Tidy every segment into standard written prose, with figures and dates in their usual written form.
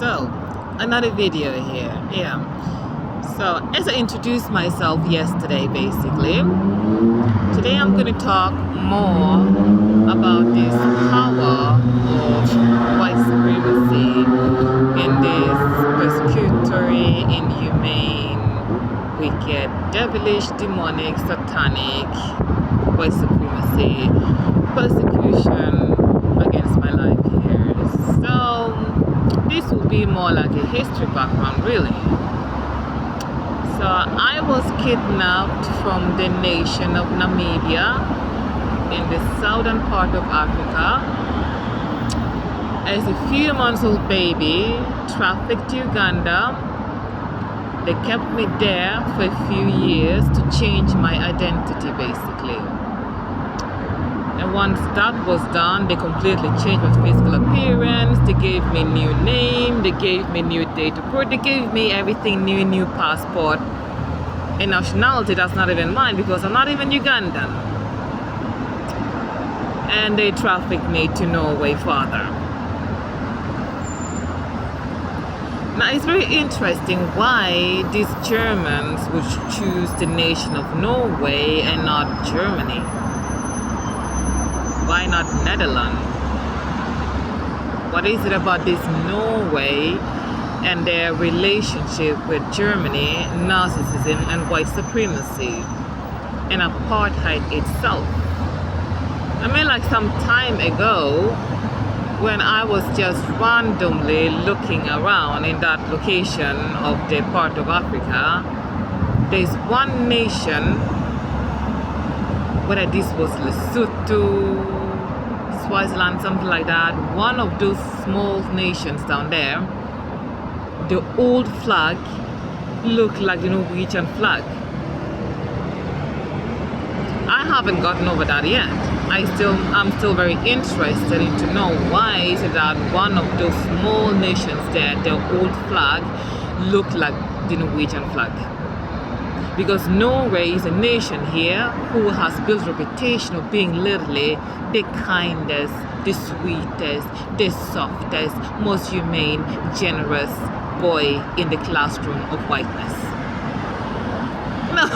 So, another video here. Yeah. So, as I introduced myself yesterday, basically, today I'm going to talk more about this power of white supremacy in this persecutory, inhumane, wicked, devilish, demonic, satanic white supremacy persecution against my life here. So this will be more like a history background, really. So I was kidnapped from the nation of Namibia in the southern part of Africa as a few months old baby, trafficked to Uganda. They kept me there for a few years to change my identity, basically. And once that was done, they completely changed my physical appearance. They gave me a new name. They gave me a new date of birth. They gave me everything new passport. A nationality that's not even mine because I'm not even Ugandan. And they trafficked me to Norway further. Now it's very interesting why these Germans would choose the nation of Norway and not Germany. Why not Netherlands? What is it about this Norway and their relationship with Germany, narcissism and white supremacy and apartheid itself? I mean, like some time ago, when I was just randomly looking around in that location of the part of Africa, there's one nation, whether this was Lesotho, Swaziland, something like that, one of those small nations down there, the old flag looked like the Norwegian flag. I haven't gotten over that yet. I'm still very interested in to know why is it that one of those small nations there, their old flag looked like the Norwegian flag. Because Norway is a nation here who has built a reputation of being literally the kindest, the sweetest, the softest, most humane, generous boy in the classroom of whiteness. No,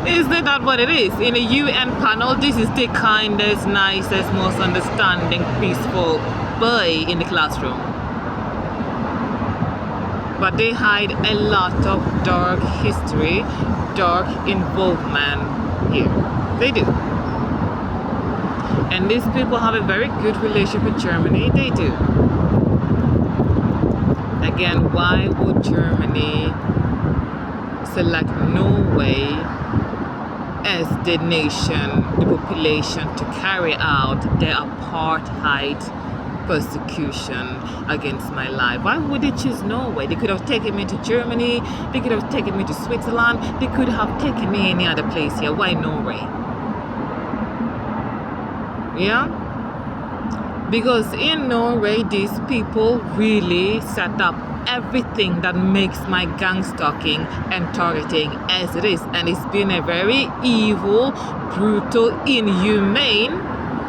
isn't that what it is? In a UN panel, this is the kindest, nicest, most understanding, peaceful boy in the classroom. But they hide a lot of dark history, dark involvement here. They do. And these people have a very good relationship with Germany. They do. Again, why would Germany select Norway as the nation, the population to carry out their apartheid persecution against my life? Why would they choose Norway? They could have taken me to Germany, they could have taken me to Switzerland, they could have taken me any other place here. Why Norway? Yeah? Because in Norway, these people really set up everything that makes my gang stalking and targeting as it is. And it's been a very evil, brutal, inhumane.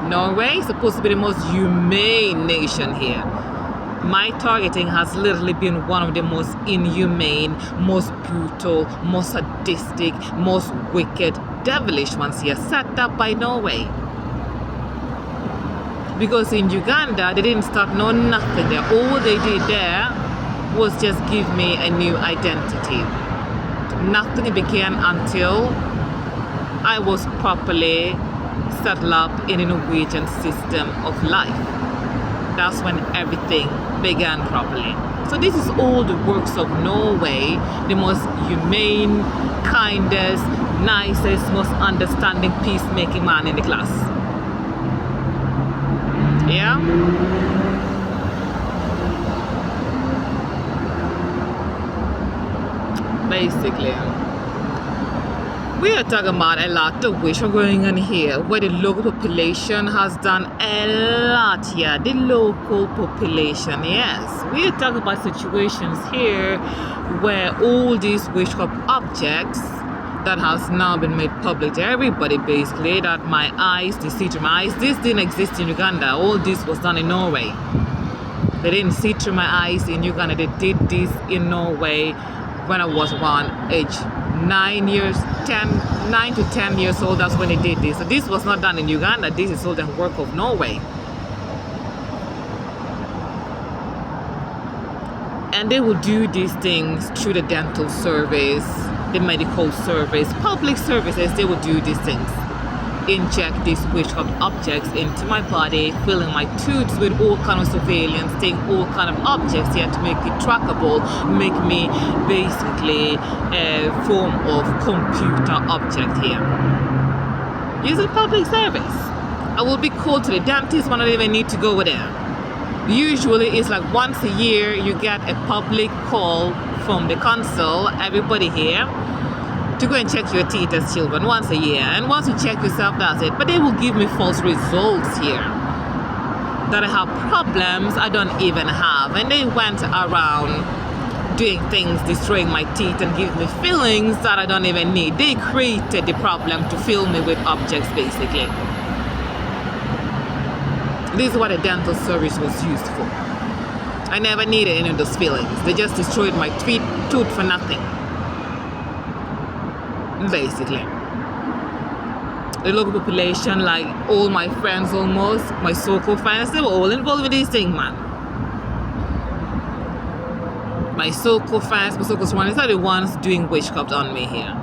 Norway is supposed to be the most humane nation here. My targeting has literally been one of the most inhumane, most brutal, most sadistic, most wicked, devilish ones here, set up by Norway. Because in Uganda, they didn't start nothing there. All they did there was just give me a new identity. Nothing began until I was properly settled up in a Norwegian system of life. That's when everything began properly. So this is all the works of Norway, the most humane, kindest, nicest, most understanding, peacemaking man in the class. Yeah? Basically, we are talking about a lot of which are going on here, where the local population has done a lot here. The local population, yes. We are talking about situations here where all these witchcraft objects that has now been made public to everybody, basically, that my eyes, the see to my eyes, this didn't exist in Uganda. All this was done in Norway. They didn't see through my eyes in Uganda. They did this in Norway when I was around age 9 to 10 years old. That's when they did this. So this was not done in Uganda. This is all the work of Norway. And they will do these things through the dental service, the medical service, public services. They will do these things. Inject these witchcraft objects into my body, filling my tooth with all kind of surveillance, taking all kind of objects here to make it trackable, make me basically a form of computer object here. Using public service. I will be called to the dentist when I don't even need to go there. Usually it's like once a year you get a public call from the council, everybody here, to go and check your teeth as children once a year. And once you check yourself, that's it. But they will give me false results here. That I have problems I don't even have. And they went around doing things, destroying my teeth and giving me feelings that I don't even need. They created the problem to fill me with objects, basically. This is what a dental service was used for. I never needed any of those feelings. They just destroyed my tooth for nothing. Basically, the local population, like all my friends almost, my so-called friends, they were all involved with these things, man. My so-called friends, my so-called friends are the ones doing witchcraft on me here.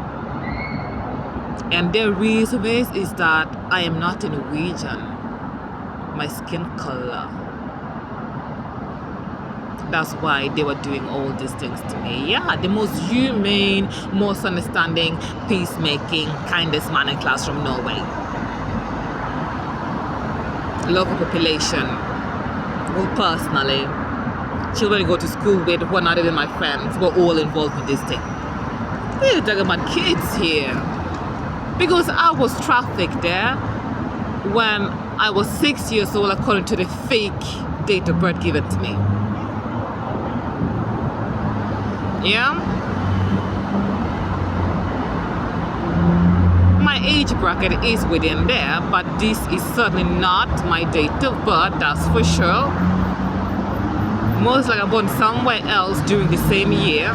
And their reason is that I am not a Norwegian. My skin color. That's why they were doing all these things to me. Yeah, the most humane, most understanding, peacemaking, kindest man in class from Norway. Local population. Well, personally, children I go to school with who are not even my friends were all involved in this thing. We're talking about kids here. Because I was trafficked there when I was 6 years old according to the fake date of birth given to me. Yeah, my age bracket is within there, but this is certainly not my date of birth, that's for sure. Most likely I'm born somewhere else during the same year.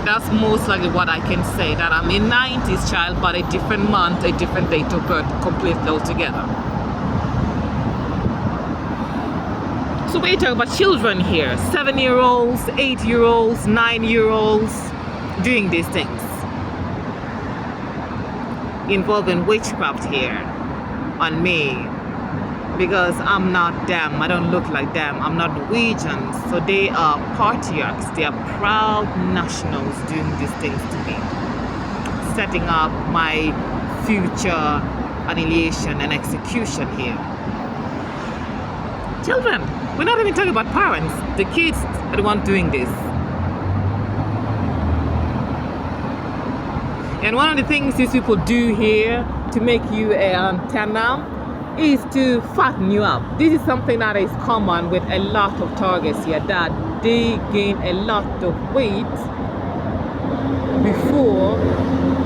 That's most likely what I can say, that I'm a 90s child, but a different month, a different date of birth, completely altogether. So we're talking about children here, 7-year-olds, 8-year-olds, 9-year-olds, doing these things. Involving witchcraft here on me. Because I'm not them, I don't look like them, I'm not Norwegian. So they are patriarchs, they are proud nationals doing these things to me. Setting up my future annihilation and execution here. Children. We're not even talking about parents. The kids are the ones doing this. And one of the things these people do here to make you an antenna is to fatten you up. This is something that is common with a lot of targets here, that they gain a lot of weight before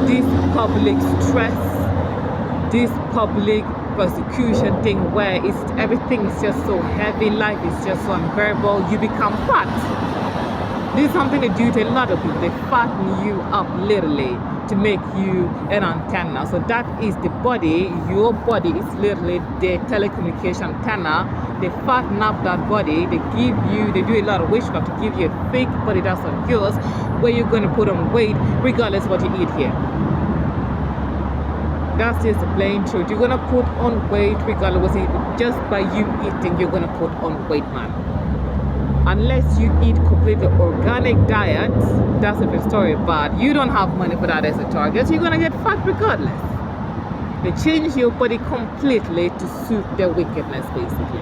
this public stress, this public persecution thing where everything is just so heavy, life is just so unbearable, you become fat. This is something they do to a lot of people. They fatten you up literally to make you an antenna. So that is the body. Your body is literally the telecommunication antenna. They fatten up that body. They do a lot of witchcraft to give you a fake body that's not yours, where you're going to put on weight regardless of what you eat here. That's just the plain truth. You're gonna put on weight regardless of what just by you eating, you're gonna put on weight, man. Unless you eat completely organic diet, that's a different story, but you don't have money for that as a target, you're gonna get fat regardless. They change your body completely to suit their wickedness, basically.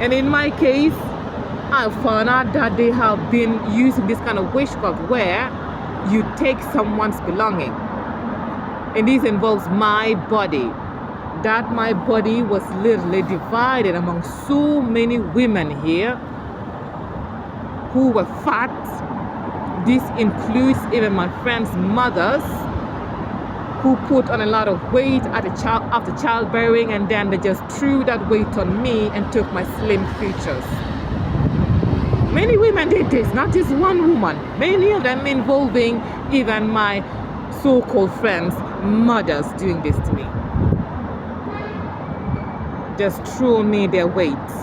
And in my case, I found out that they have been using this kind of witchcraft where you take someone's belonging. And this involves my body. That my body was literally divided among so many women here who were fat. This includes even my friends' mothers who put on a lot of weight after childbearing, and then they just threw that weight on me and took my slim features. Many women did this, not just one woman. Many of them involving even my so-called friends, mothers, doing this to me. Just throw me their weights,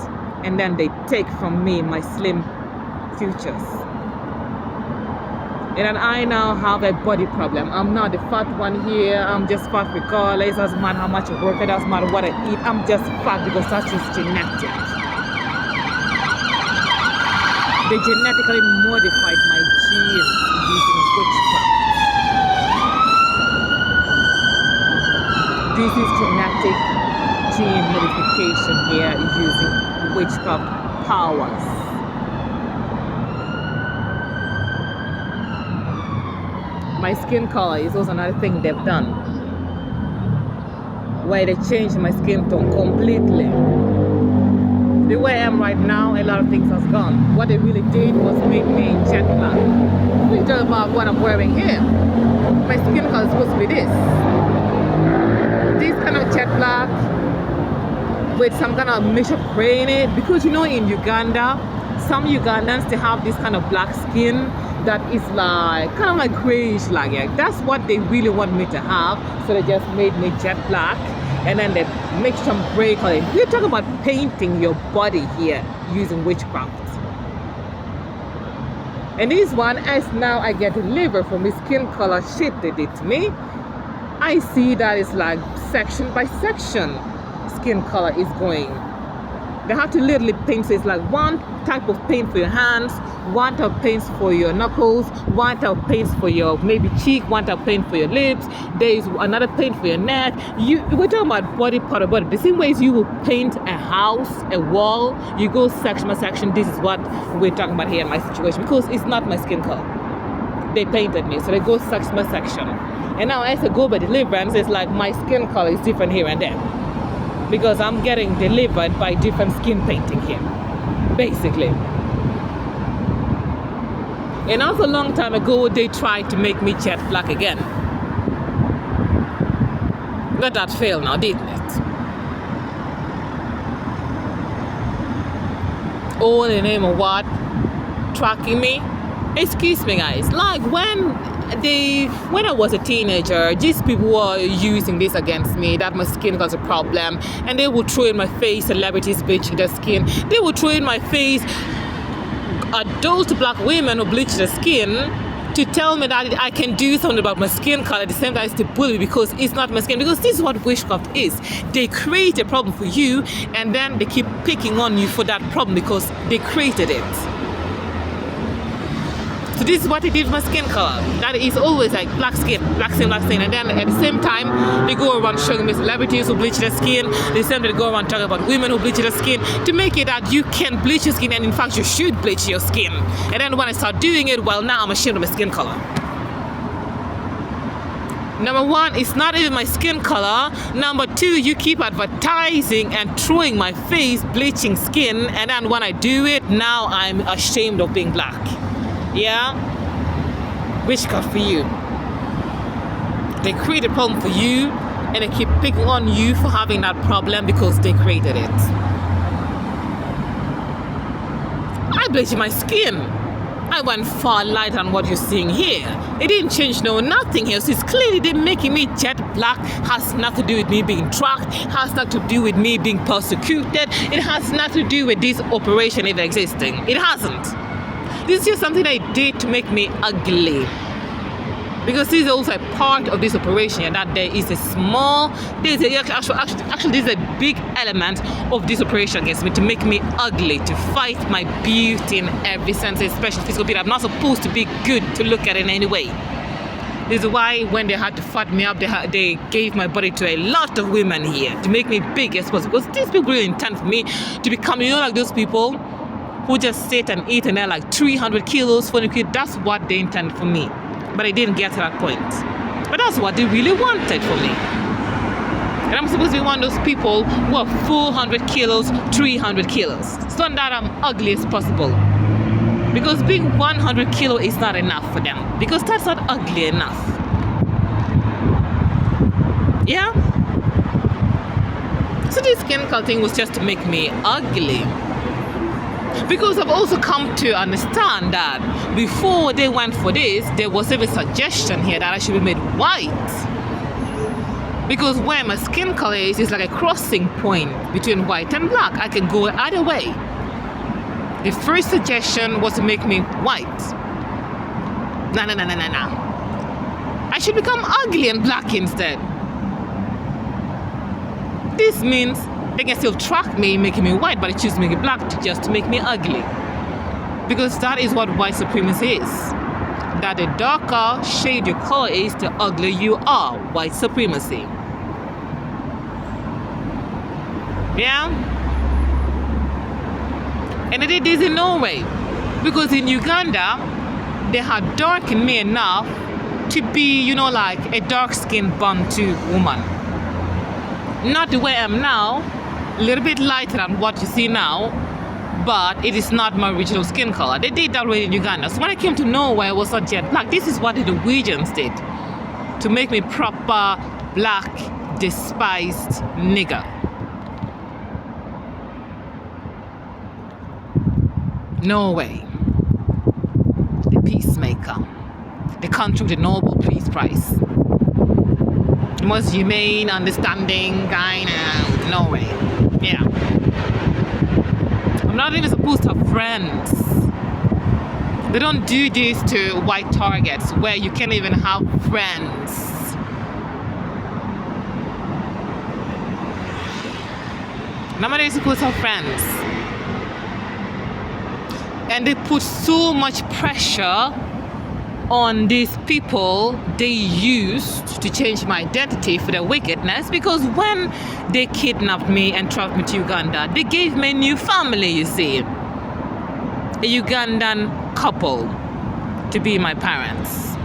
and then they take from me my slim features. And then I now have a body problem. I'm not the fat one here. I'm just fat regardless. Doesn't matter how much I work, it doesn't matter what I eat. I'm just fat because that's just genetic. They genetically modified my genes using witchcraft. This is genetic gene modification here using witchcraft powers. My skin color is also another thing they've done, where they changed my skin tone completely. The way I am right now, a lot of things has gone. What they really did was make me jet black. We talk about what I'm wearing here. My skin color is supposed to be this. This kind of jet black with some kind of mixture of gray in it. Because you know in Uganda, some Ugandans, they have this kind of black skin that is like kind of like grayish, like yeah. That's what they really want me to have, so they just made me jet black, and then they make some gray color. We're talking about painting your body here using witchcraft. And this one, as now I get delivered from the skin color shit they did to me, I see that it's like section by section skin color is going. They have to literally paint, so it's like one type of paint for your hands, one type of paint for your knuckles, one type of paint for your maybe cheek, one type of paint for your lips. There's another paint for your neck. We're talking about body part of body. The same ways you will paint a house, a wall, you go section by section. This is what we're talking about here in my situation, because it's not my skin color. They painted me, so they go section by section. And now as I go by deliverance, it's like my skin color is different here and there, because I'm getting delivered by different skin painting here, basically. And also a long time ago, they tried to make me jet black again. But that failed now, didn't it? All in the name of what? Tracking me? Excuse me guys, like when I was a teenager, these people were using this against me, that my skin was a problem, and they would throw in my face celebrities bleaching their skin. They would throw in my face adult black women who bleach their skin to tell me that I can do something about my skin color. At the same time, it's to bully me because it's not my skin. Because this is what witchcraft is. They create a problem for you, and then they keep picking on you for that problem because they created it. So this is what they did with my skin color. That is always like black skin, black skin, black skin. And then at the same time, they go around showing me celebrities who bleach their skin. The same time they go around talking about women who bleach their skin, to make it that you can bleach your skin, and in fact you should bleach your skin. And then when I start doing it, well, now I'm ashamed of my skin color. Number one, it's not even my skin color. Number two, you keep advertising and throwing my face bleaching skin, and then when I do it, now I'm ashamed of being black. Yeah, witchcraft for you. They create a problem for you, and they keep picking on you for having that problem because they created it. I bleached my skin. I went far lighter than what you're seeing here. It didn't change nothing here. So it's clearly they're making me jet black. Has nothing to do with me being tracked. Has nothing to do with me being persecuted. It has nothing to do with this operation even existing. It hasn't. This is just something I did to make me ugly. Because this is also a part of this operation, and that there is a small, this is a big element of this operation against me, to make me ugly, to fight my beauty in every sense, especially physical beauty. I'm not supposed to be good to look at in any way. This is why when they had to fat me up, they gave my body to a lot of women here to make me big as possible. Because these people really intend for me to become, like those people who just sit and eat and they're like 300 kilos, 400 kilos. That's what they intend for me. But I didn't get to that point. But that's what they really wanted for me. And I'm supposed to be one of those people who are 400 kilos, 300 kilos. So that I'm ugly as possible. Because being 100 kilo is not enough for them. Because that's not ugly enough. Yeah. So this skin color thing was just to make me ugly. Because I've also come to understand that before they went for this, there was even a suggestion here that I should be made white. Because where my skin color is like a crossing point between white and black. I can go either way. The first suggestion was to make me white. Nah. I should become ugly and black instead. This means they can still track me, making me white, but they choose to make me black just to make me ugly. Because that is what white supremacy is. That the darker shade your color is, the uglier you are. White supremacy. Yeah? And I did this in Norway. Because in Uganda, they had darkened me enough to be, like a dark-skinned Bantu woman. Not the way I am now, a little bit lighter than what you see now, but it is not my original skin color. They did that already in Uganda. So when I came to Norway, I was not jet black. This is what the Norwegians did to make me proper, black, despised nigger. Norway, the peacemaker, the country with the Nobel Peace Prize. The most humane, understanding kind of Norway. Yeah. I'm not even supposed to have friends. They don't do this to white targets where you can't even have friends. Nobody is supposed to have friends. And they put so much pressure on these people they used to change my identity for their wickedness, because when they kidnapped me and traveled me to Uganda, they gave me a new family, you see. A Ugandan couple to be my parents.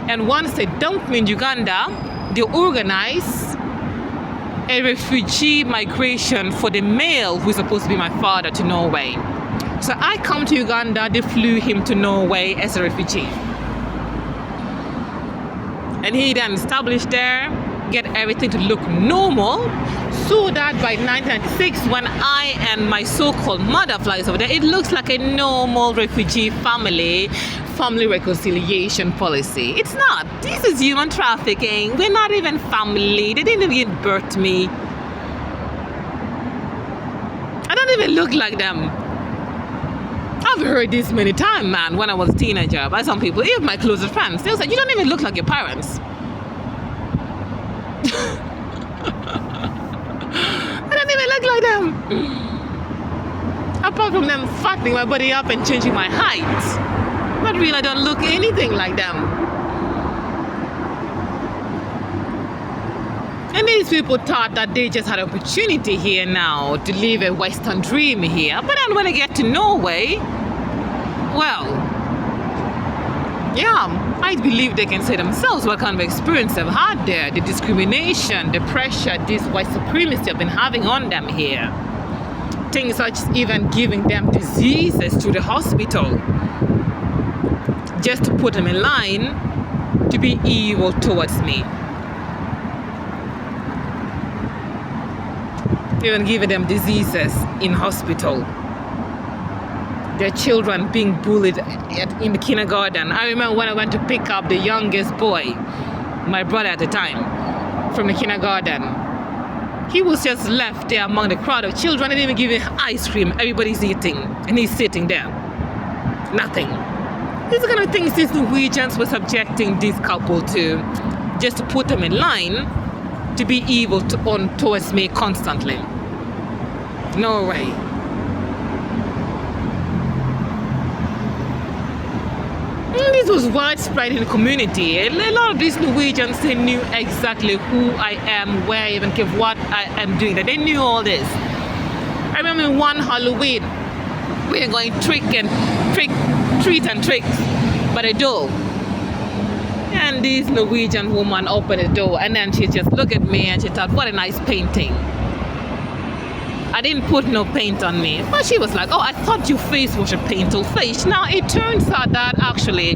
And once they dumped me in Uganda, they organized a refugee migration for the male who's supposed to be my father to Norway. So I come to Uganda, they flew him to Norway as a refugee. And he then established there, get everything to look normal, so that by 1996, when I and my so-called mother flies over there, it looks like a normal refugee family reconciliation policy. It's not. This is human trafficking. We're not even family. They didn't even give birth to me. I don't even look like them. I've heard this many times, man, when I was a teenager by some people, even my closest friends. They'll say, you don't even look like your parents. I don't even look like them. Apart from them fattening my body up and changing my height. But really, I don't look anything like them. And these people thought that they just had an opportunity here now to live a Western dream here. But then when they get to Norway, well, yeah, I believe they can say themselves what kind of experience they've had there. The discrimination, the pressure, this white supremacy have been having on them here. Things such as even giving them diseases to the hospital, just to put them in line to be evil towards me. Even giving them diseases in hospital. Their children being bullied in the kindergarten. I remember when I went to pick up the youngest boy, my brother at the time, from the kindergarten. He was just left there among the crowd of children. They didn't even give him ice cream. Everybody's eating, and he's sitting there. Nothing. These are the kind of things these Norwegians were subjecting this couple to, just to put them in line to be evil towards me constantly. No way. This was widespread in the community. A lot of these Norwegians, they knew exactly who I am, where I even came, what I am doing. They knew all this. I remember one Halloween, we were going treat and trick by the door. And this Norwegian woman opened the door, and then she just looked at me and she thought, what a nice painting. I didn't put no paint on me. But she was like, oh, I thought your face was a painted face. Now, it turns out that actually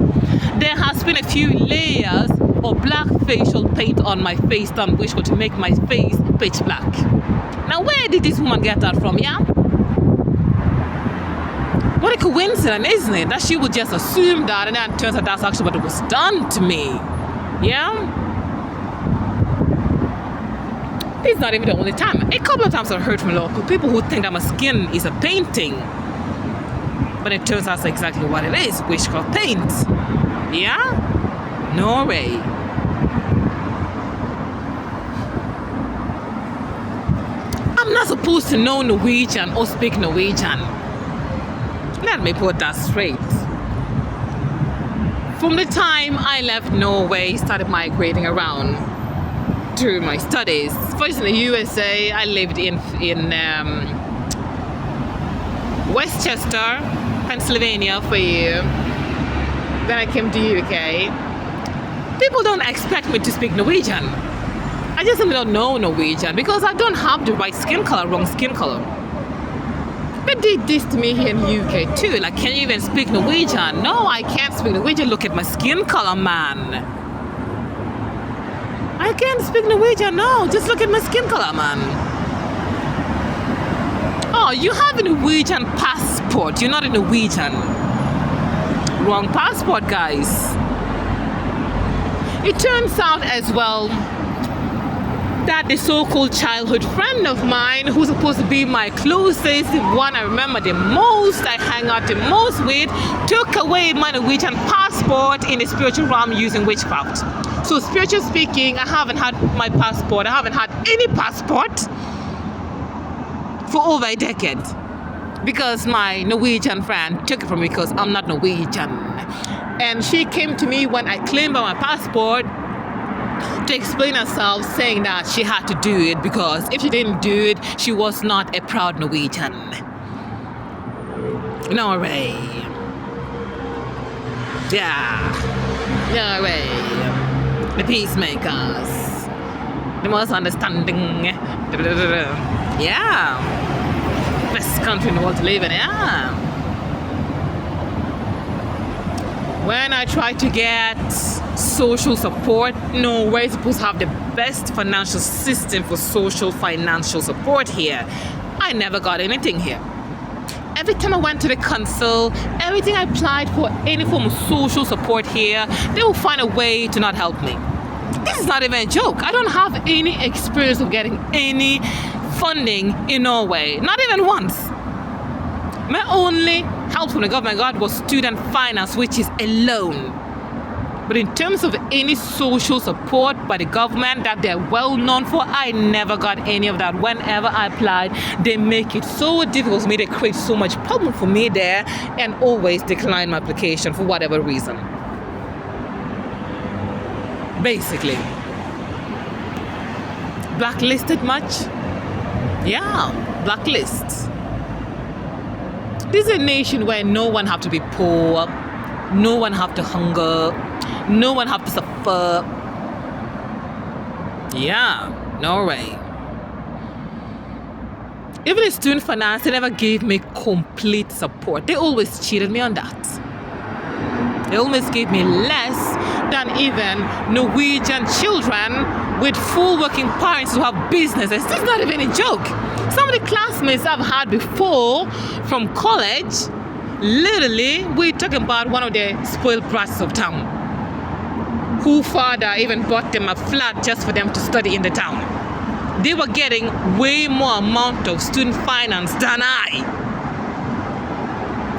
there has been a few layers or black facial paint on my face done wishful to make my face pitch black. Now where did this woman get that from, yeah? What a coincidence, isn't it? That she would just assume that, and then it turns out that's actually what was done to me. Yeah? It's not even the only time. A couple of times I've heard from local people who think that my skin is a painting. But it turns out that's exactly what it is, witchcraft paint. Yeah? Norway. I'm not supposed to know Norwegian or speak Norwegian. Let me put that straight. From the time I left Norway, started migrating around through my studies. First in the USA, I lived in Westchester, Pennsylvania for a year. Then I came to UK. People don't expect me to speak Norwegian. I just simply don't know Norwegian because I don't have the right skin color, wrong skin color. They did this to me here in UK too. Like, can you even speak Norwegian? No, I can't speak Norwegian. Look at my skin color, man. I can't speak Norwegian. No, just look at my skin color, man. Oh, you have a Norwegian passport. You're not a Norwegian. Wrong passport, guys. It turns out as well that the so-called childhood friend of mine, who's supposed to be my closest, the one I remember the most, I hang out the most with, took away my Norwegian passport in the spiritual realm using witchcraft. So spiritually speaking, I haven't had my passport. I haven't had any passport for over a decade because my Norwegian friend took it from me because I'm not Norwegian. And she came to me when I claimed my passport to explain herself, saying that she had to do it because if she didn't do it, she was not a proud Norwegian. Norway. Yeah. Norway. The peacemakers. The most understanding. Yeah. Best country in the world to live in, yeah. When I tried to get social support, Norway is supposed to have the best financial system for social financial support here. I never got anything here. Every time I went to the council, everything I applied for any form of social support here, they will find a way to not help me. This is not even a joke. I don't have any experience of getting any funding in Norway, not even once. My only help from the government I got was student finance, which is a loan. But in terms of any social support by the government that they're well known for, I never got any of that. Whenever I applied, they make it so difficult for me. They create so much problem for me there and always decline my application for whatever reason. Basically. Blacklisted much? Yeah, blacklists. This is a nation where no one have to be poor, no one have to hunger, no one have to suffer. Yeah, Norway. Even the student finance, they never gave me complete support. They always cheated me on that. They always gave me less than even Norwegian children with full working parents who have businesses. This is not even a joke. Some of the classmates I've had before from college, literally, we're talking about one of the spoiled brats of town, whose father even bought them a flat just for them to study in the town. They were getting way more amount of student finance than I.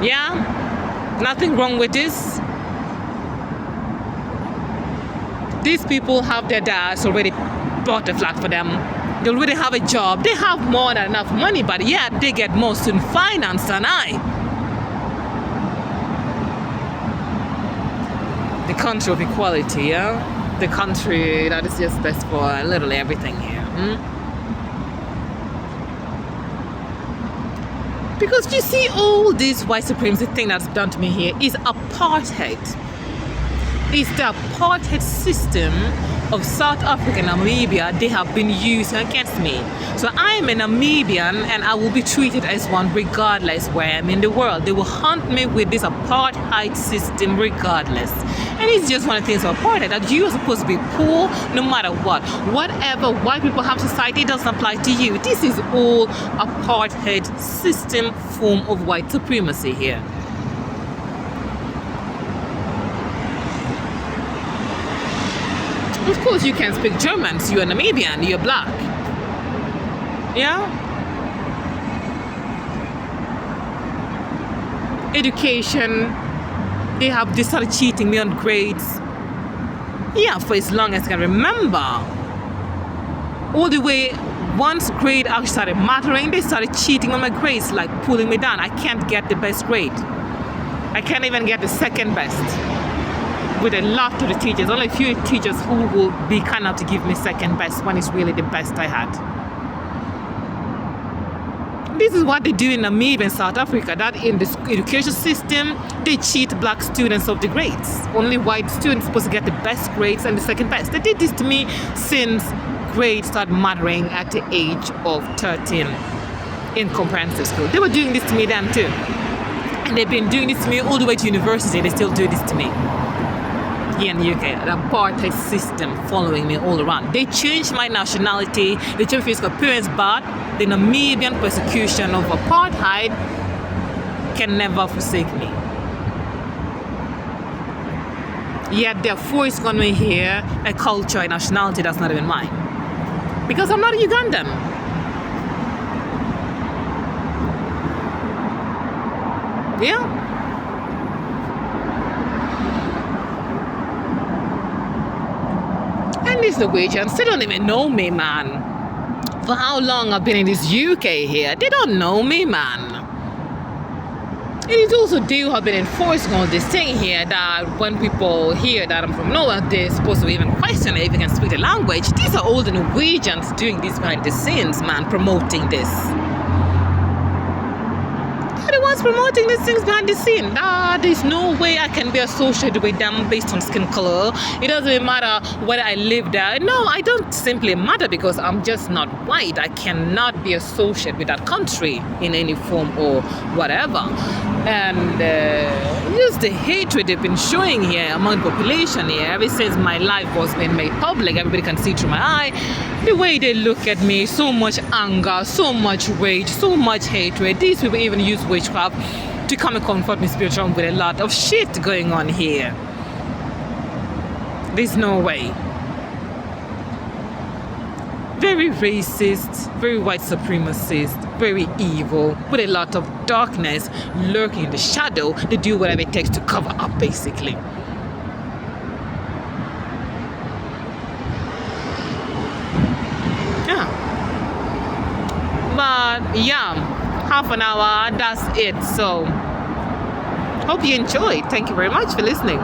Yeah? Nothing wrong with this. These people have their dads already bought a flat for them. They already have a job. They have more than enough money, but yet they get more student finance than I. The country of equality, yeah? The country that is just best for literally everything here. Because you see, all this white supremacy thing that's done to me here is apartheid. It's the apartheid system of South Africa and Namibia, they have been used against me. So I am a Namibian and I will be treated as one regardless where I am in the world. They will hunt me with this apartheid system regardless. And it's just one of the things of apartheid, that you are supposed to be poor no matter what. Whatever white people have society doesn't apply to you. This is all apartheid system form of white supremacy here. Of course you can speak German, so you're Namibian, you're black. Yeah? Education, they started cheating me on grades. Yeah, for as long as I can remember. All the way, once grade actually started mattering, they started cheating on my grades, like pulling me down. I can't get the best grade. I can't even get the second best. With a lot of the teachers, only a few teachers who will be kind enough to give me second best when it's really the best I had. This is what they do in Namibia and South Africa, that in the education system, they cheat black students of the grades. Only white students are supposed to get the best grades and the second best. They did this to me since grades started mattering at the age of 13 in comprehensive school. They were doing this to me then too. And they've been doing this to me all the way to university. They still do this to me. Here in the UK, the apartheid system following me all around. They changed my nationality, they changed physical appearance, but the Namibian persecution of apartheid can never forsake me. Yet they're forcing on me here a culture, a nationality that's not even mine. Because I'm not a Ugandan. Yeah? And these Norwegians, they don't even know me, man. For how long I've been in this UK here, they don't know me, man. And it's also they who have been enforcing all this thing here, that when people hear that I'm from Norway, they're supposed to even question if they can speak the language. These are all the Norwegians doing this behind the scenes, man, promoting this. They're the ones promoting these things behind the scene. There's no way I can be associated with them based on skin color. It doesn't matter whether I live there. No, I don't simply matter because I'm just not white. I cannot be associated with that country in any form or whatever. And just the hatred they've been showing here among the population here, ever since my life was being made public, everybody can see through my eye. The way they look at me, so much anger, so much rage, so much hatred. These people even use witchcraft to come and comfort me spiritually with a lot of shit going on here. There's no way. Very racist, very white supremacist, very evil, with a lot of darkness lurking in the shadow. They do whatever it takes to cover up, basically. Yeah. But yeah, half an hour, that's it. So hope you enjoyed. Thank you very much for listening.